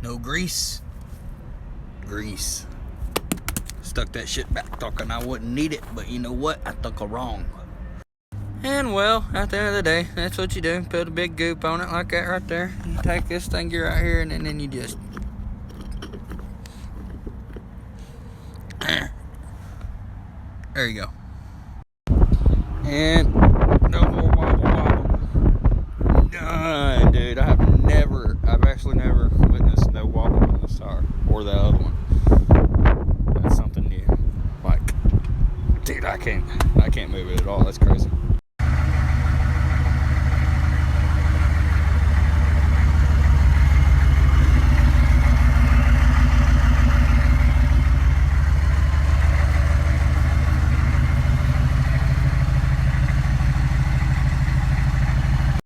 No grease. Grease. Stuck that shit back thinking I wouldn't need it, but you know what? I think I'm wrong. And well, at the end of the day, that's what you do. Put a big goop on it like that right there. You take this thing here right here, and then you just... There you go. And no more.